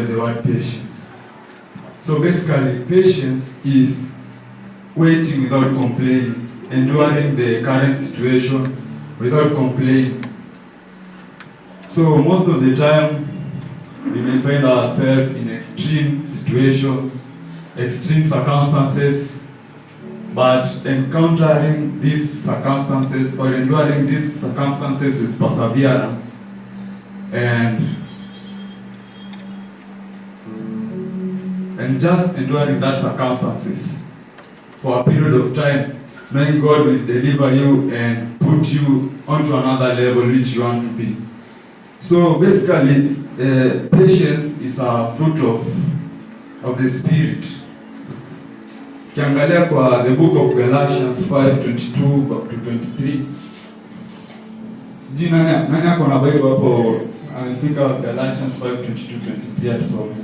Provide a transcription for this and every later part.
the word patience. So basically, patience is waiting without complaining, enduring the current situation without complaining. So most of the time, we may find ourselves in extreme situations, extreme circumstances, but encountering these circumstances or enduring these circumstances with perseverance and just enduring that circumstances for a period of time, knowing God will deliver you and put you onto another level which you want to be. So basically, patience is a fruit of the Spirit. Ukiangalia kwa the book of Galatians 5:22 to 23. Sijui nani ako na Bible hapo amefika Galatians 5:22-23 atusome.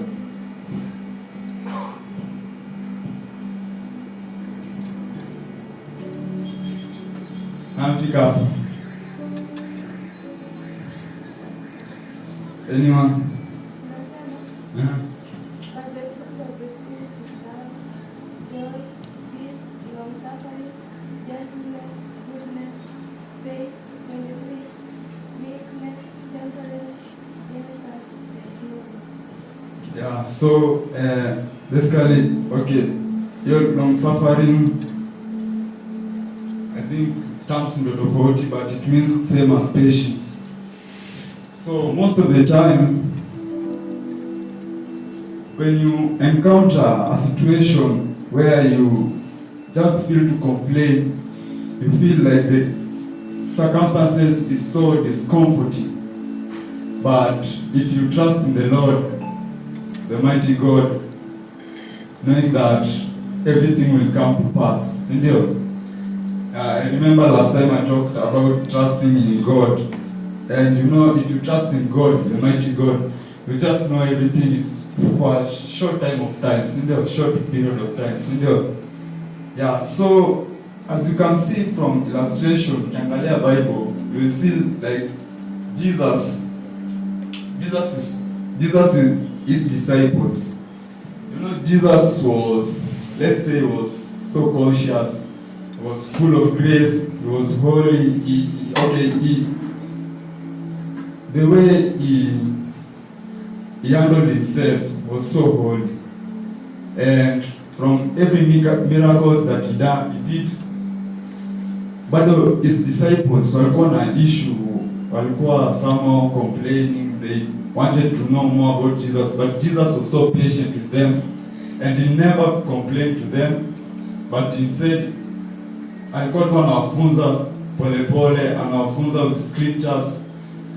Amefika hapo. Anyone? Yeah. Yeah, so basically, okay, your long suffering, I think comes in the tofauti, but it means same as patience. So most of the time, when you encounter a situation where you just feel to complain, you feel like the circumstances is so discomforting. But if you trust in the Lord, the mighty God, knowing that everything will come to pass. Sindio? I remember last time I talked about trusting in God. And you know, if you trust in God, the mighty God, you just know everything is for a short time of time. Sindio? Short period of time. Sindio? Yeah, so as you can see from illustration, ukiangalia Bible, you will see like Jesus is his disciples. You know, Jesus was, let's say, was so conscious, was full of grace, he was holy, the way he handled himself was so holy. And from every miracles that he did, bado his disciples walikuwa na issue, walikuwa somehow complaining, they wanted to know more about Jesus, but Jesus was so patient with them, and he never complained to them, but instead, alikuwa tu anawafunza polepole, anawafunza with scriptures,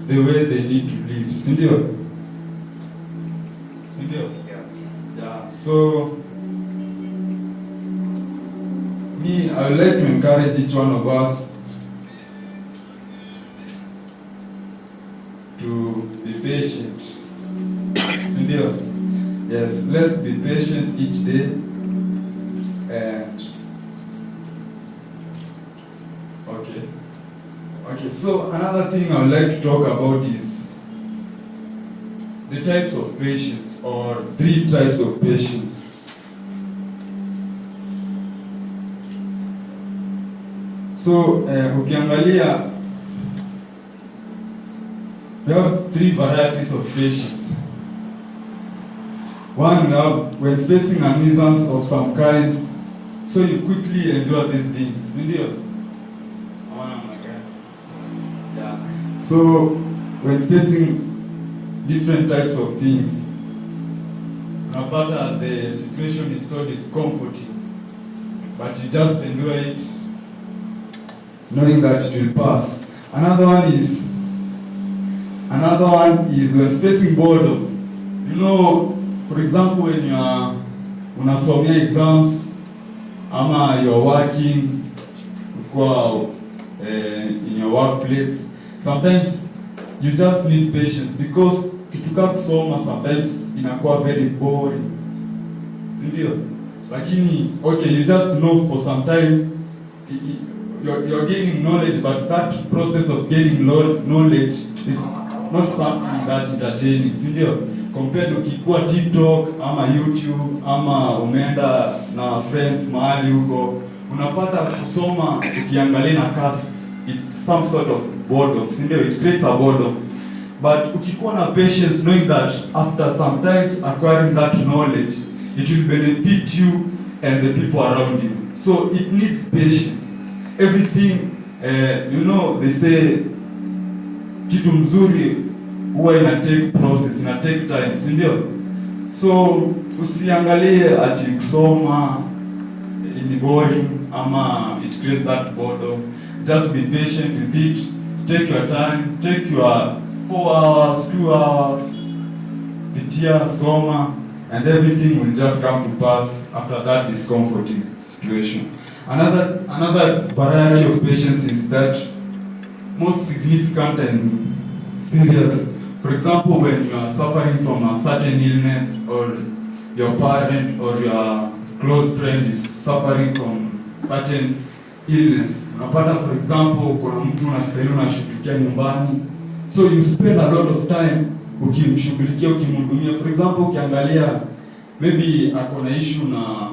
the way they need to live. Sindio? Yeah. So, I would like to encourage each one of us to be patient. Sindio? Yes, let's be patient each day. And okay, so another thing I would like to talk about is the types of patience, or 3 types of patience. So, ukiangalia, we have 3 varieties of patience. One, we have when facing a nuisance of some kind, so you quickly endure these things. Yeah. So, when facing different types of things, unapata the situation is so discomforting, but you just endure it, knowing that it will pass. Another one is when facing boredom. You know, for example, when you are unasomea exams, ama you are working in your workplace, sometimes you just need patience, because kituka kusoma sometimes inakuwa very boring. Sindio? Lakini, okay, you just know for some time, you're gaining knowledge, but that process of gaining knowledge is not something that entertaining. Sindio? compared ukikuwa TikTok ama YouTube ama umeenda na friends mahali huko, unapata kusoma ukiangalia na kasi, it's some sort of boredom, si ndio? It creates a boredom. But ukikuwa na patience, knowing that after sometimes acquiring that knowledge, it will benefit you and the people around you. So it needs patience. Everything, you know, they say kitu mzuri huwa ina take process, ina take time, si ndio? So usiangalie ati kusoma ni boring ama it creates that boredom. Just be patient with it. Take your time. Take your 4 hours, 2 hours. Pitia, soma, and everything will just come to pass after that discomforting situation. Another variety of patience is that most significant and serious. For example, when you are suffering from a certain illness, or your parent or your close friend is suffering from certain illness, unapata for example, kuna mtu unastahili unashughulikia nyumbani, so you spend a lot of time ukimshughulikia, ukimhudumia. For example, ukiangalia maybe ako na issue na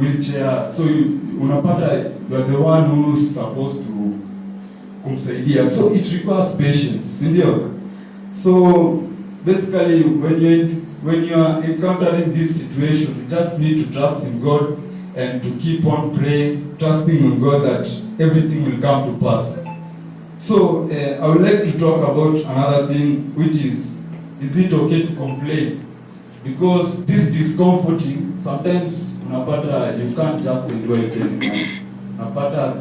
wheelchair, so unapata you are the one who's supposed to kumsaidia, so it requires patience, si ndio? So basically when you are encountering this situation, you just need to trust in God and to keep on praying, trusting in God that everything will come to pass. So I would like to talk about another thing, which is it okay to complain? Because this discomforting, sometimes unapata you can't just enjoy it anymore. Unapata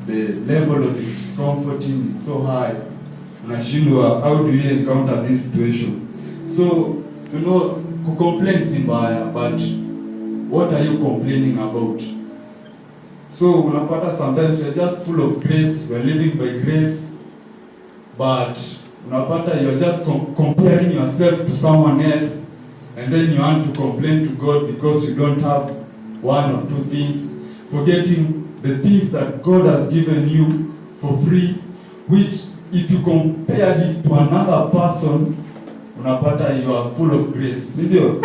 the level of discomforting is so high. Unashindwa, how do you encounter this situation? So, you know, complain si mbaya, but what are you complaining about? So unapata sometimes you're just full of grace, we're living by grace, but unapata you're just comparing yourself to someone else, and then you want to complain to God because you don't have one or two things, forgetting the things that God has given you for free, which if you compare it to another person, unapata you are full of grace, ndio?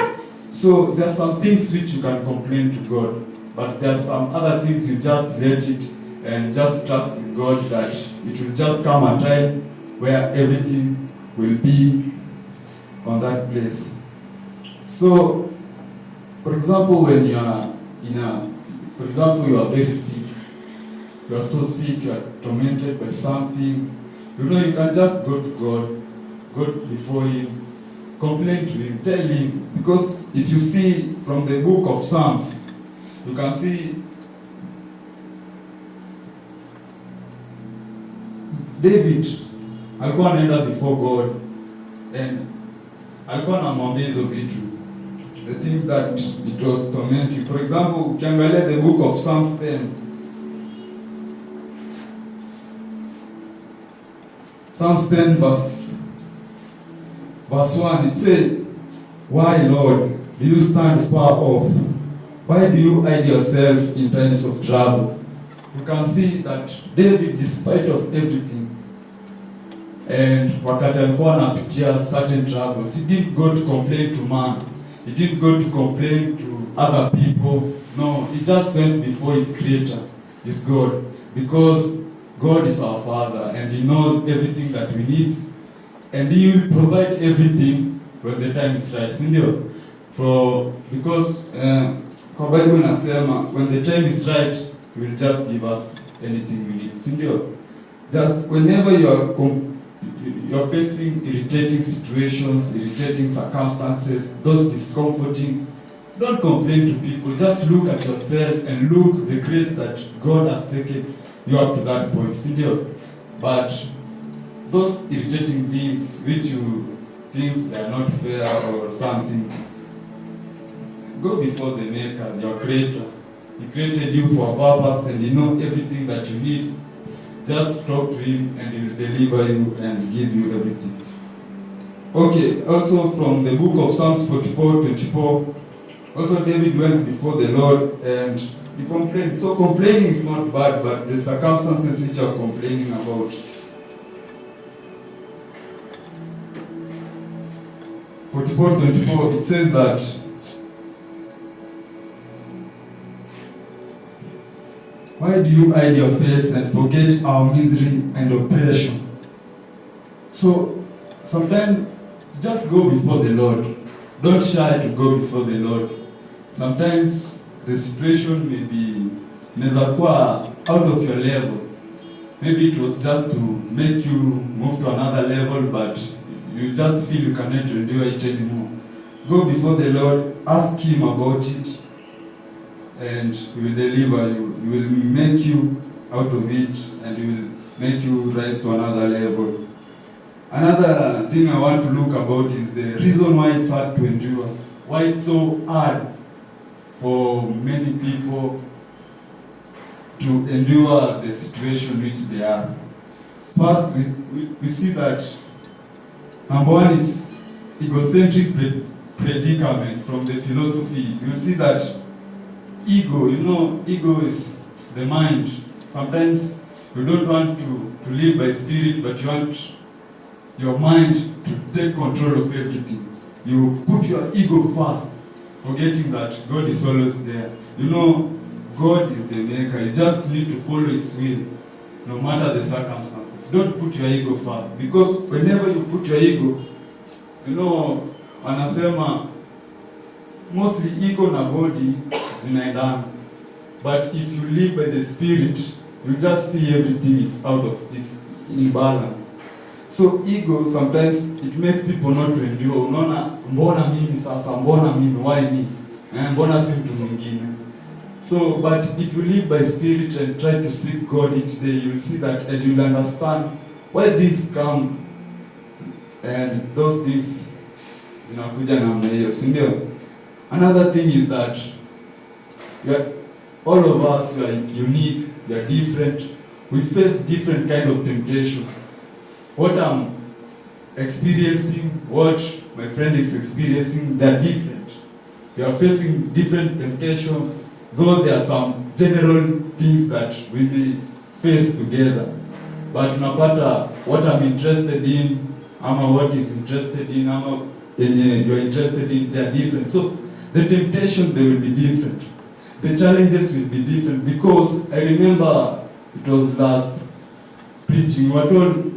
So there are some things which you can complain to God, but there are some other things you just let it and just trust in God that it will just come a time where everything will be on that place. So, for example, when you are for example, you are very sick, you are so sick, you are tormented by something, you know, you can just go to God before Him, complain to Him, tell Him, because if you see from the book of Psalms, you can see David alikuwa anaenda before God and alikuwa anamwambia hizo vitu, the things that it was tormenting. For example, ukiangalia the book of Psalms 10, Psalms 10 verse 1, it said, "Why, Lord, do you stand far off? Why do you hide yourself in times of trouble?" You can see that David, despite of everything, and wakati alikuwa anapitia certain troubles, he didn't go to complain to man. He didn't go to complain to other people. No, he just went before his creator, his God, because God is our Father and He knows everything that we need, and He will provide everything when the time is right. Sindio? Because kwa Bible inasema when the time is right, He will just give us anything we need. Sindio? Just whenever you're facing irritating situations, irritating circumstances, those discomforting, don't complain to people. Just look at yourself and look the grace that God has taken you up to that point. Sindio? But those irritating things which you think they are not fair or something, go before the Maker, your Creator. He created you for a purpose and He knows everything that you need. Just talk to Him and He will deliver you and give you everything. Okay, also from the book of Psalms 44:24, also David went before the Lord and he complained. So complaining is not bad, but the circumstances which you are complaining about. 44:24, it says that why do you hide your face and forget our misery and oppression? So sometimes just go before the Lord. Don't shy to go before the Lord. Sometimes the situation may be inaweza kuwa out of your level. Maybe it was just to make you move to another level, but you just feel you cannot endure it anymore. Go before the Lord, ask Him about it, and He will deliver you. He will make you out of it, and He will make you rise to another level. Another thing I want to look about is the reason why it's hard to endure. Why it's so hard for many people to endure the situation which they are. First, we see that number one is egocentric predicament from the philosophy. You see that ego, ego is the mind. Sometimes you don't want to live by spirit, but you want your mind to take control of everything. You put your ego first, forgetting that God is always there. God is the maker. You just need to follow His will, no matter the circumstances. Don't put your ego first, because whenever you put your ego, wanasema mostly ego na body zinaendana. But if you live by the spirit, you just see everything is out of this imbalance. So ego sometimes it makes people not to endure. Unaona, mbona mimi sasa, mbona mimi, why me? Mbona si mtu mwingine? So, but if you live by spirit and try to seek God each day, you'll see that, and you'll understand why things come, and those things zinakuja namna hiyo, si ndio? Another thing is that all of us, we are unique, we are different, we face different kind of temptation. What I'm experiencing, what my friend is experiencing, they are different. We are facing different temptation, though there are some general things that we may face together. But tunapata what I'm interested in, ama what is interested in, ama you're interested in, they are different. So the temptation, they will be different. The challenges will be different, because I remember it was last preaching, we were told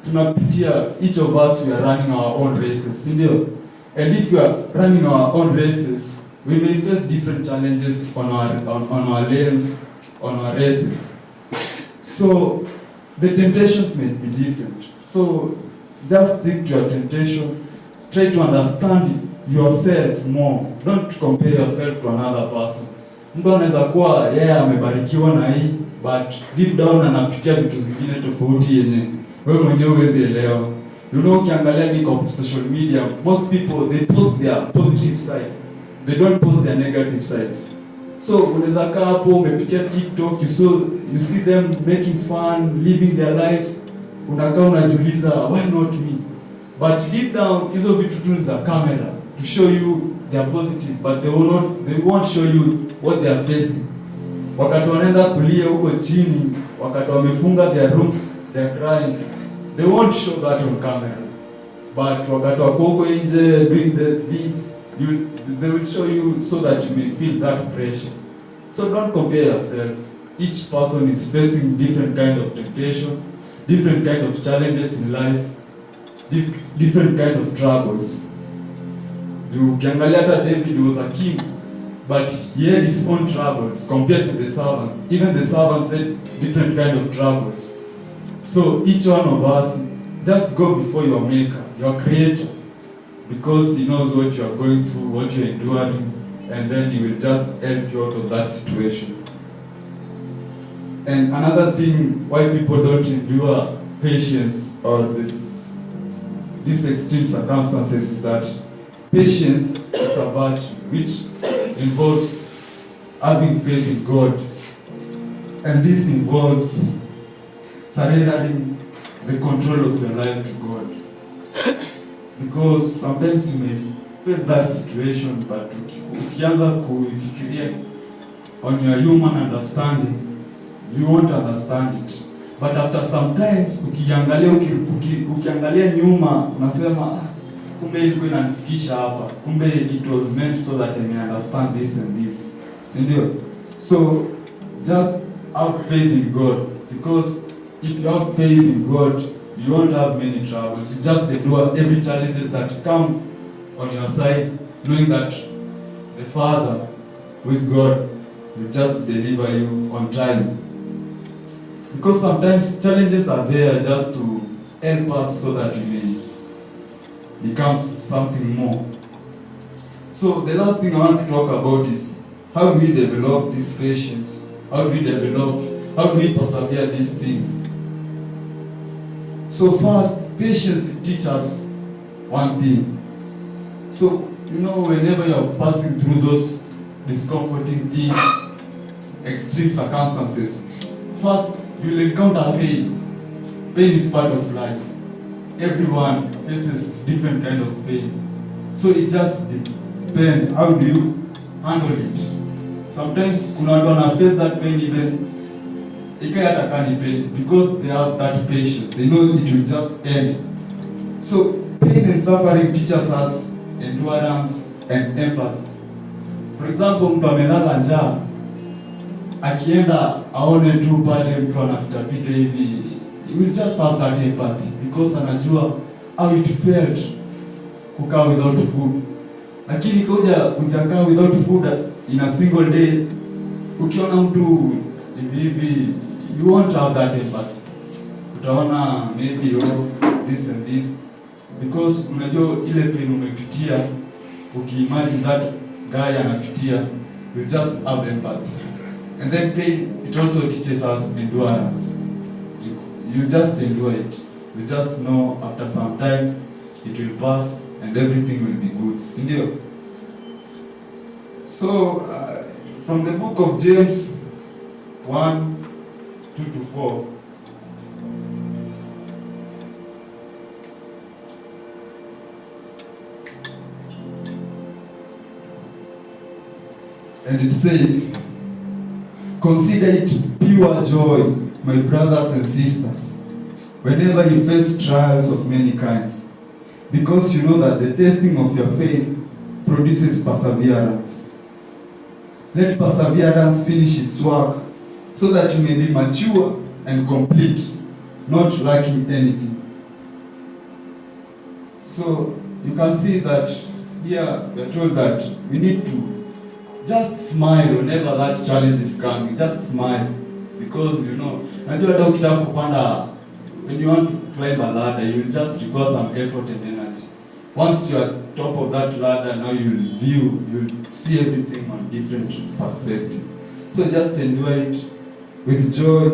tunapitia, each of us, we are running our own races, si ndio? And if we are running our own races, we may face different challenges on our lanes, on our races. So the temptations may be different. So just stick to your temptation. Try to understand yourself more. Don't compare yourself to another person. Mtu anaweza kuwa yeye amebarikiwa na hii, but deep down anapitia vitu zingine tofauti yenye wewe mwenyewe huwezi elewa. Ukiangalia kwa social media, most people, they post their positive side. They don't post their negative sides. So unaweza kaa hapo umepitia TikTok, you see them making fun, living their lives. Unakaa unajiuliza, why not me? But deep down, hizo vitu tu ni za camera to show you they are positive, but they won't show you what they are facing. Wakati wanaenda kulia huko chini, wakati wamefunga their rooms, they are crying. They won't show that on camera. But wakati wako huko nje doing this, they will show you so that you may feel that pressure. So don't compare yourself. Each person is facing different kind of temptation, different kind of challenges in life, different kind of troubles. Ukiangalia hata David was a king, but he had his own troubles compared to the servants. Even the servants had different kind of troubles. So each one of us, just go before your maker, your creator, because he knows what you are going through, what you are enduring, and then he will just help you out of that situation. And another thing why people don't endure patience or these extreme circumstances is that patience is a virtue which involves having faith in God, and this involves surrendering the control of your life to God. Because sometimes you may face that situation, but ukianza kuifikiria on your human understanding, you won't understand it. But after sometimes ukiangalia nyuma unasema kumbe ilikuwa inanifikisha hapa, kumbe it was meant so that I may understand this and this, si ndio? So just have faith in God, because if you have faith in God, you won't have many troubles. You just endure every challenges that come on your side, knowing that the Father, who is God, will just deliver you on time. Because sometimes challenges are there just to help us so that we may become something more. So the last thing I want to talk about is how do we develop this patience? How do we persevere these things? So first, patience teaches us one thing. So, whenever you are passing through those discomforting things, extreme circumstances, first, you will encounter pain. Pain is part of life. Everyone faces different kind of pain. So it just depends, how do you handle it? Sometimes kuna watu wana face that pain even hata kani pain, because they have that patience. They know it will just end. So pain and suffering teaches us endurance and empathy. For example, mtu amelala njaa, akienda aone tu pale mtu anapita hivi, he will just have that empathy, because anajua how it felt kukaa without food. Lakini kujakaa without food in a single day, ukiona mtu hivi, you won't have that empathy. Utaona maybe this and this, because unajua ile pain umepitia, ukiimagine that guy anapitia, you just have empathy. And then pain, it also teaches us endurance. You just endure it. You just know after some times it will pass and everything will be good. Sindio? So, from the book of James 1:2-4, and it says, "Consider it pure joy, my brothers and sisters, whenever you face trials of many kinds, because you know that the testing of your faith produces perseverance. Let perseverance finish its work, so that you may be mature and complete, not lacking anything." So you can see that here we are told that we need to just smile whenever that challenge is coming. Just smile, because najua hata ukitaka kupanda, when you want to climb a ladder, you will just require some effort and energy. Once you are top of that ladder, now you'll see everything on different perspective. So just enjoy it with joy,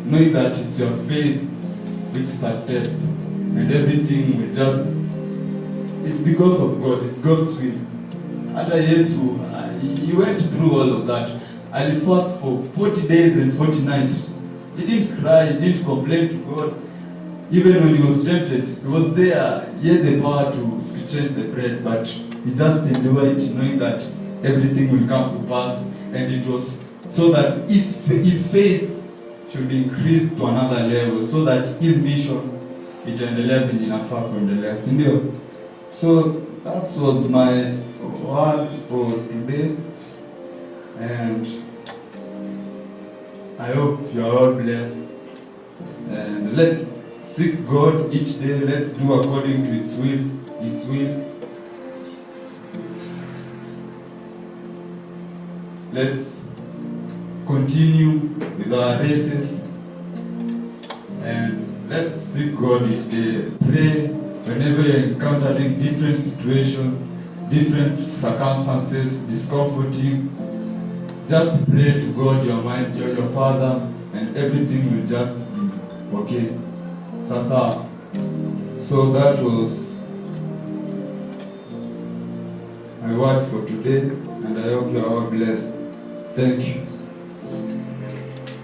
knowing that it's your faith which is at test, and everything will just, it's because of God, it's God's will. Hata Yesu, he went through all of that. And he fasted for 40 days and 40 nights. He didn't cry, he didn't complain to God. Even when he was tempted, he was there, he had the power to change the bread, but he just endured it, knowing that everything will come to pass. And it was so that his faith should be increased to another level, so that his mission itaendelea venye inafaa kuendelea, si ndio? So that was my word for today, and I hope you are all blessed. And let's seek God each day. Let's do according to His will. Let's continue with our races, and let's seek God each day. Pray whenever you're encountering different situations, different circumstances, discomforting. Just pray to God, your mind, your Father, and everything will just be okay. Sasa. So that was my word for today, and I hope you are all blessed. Thank you.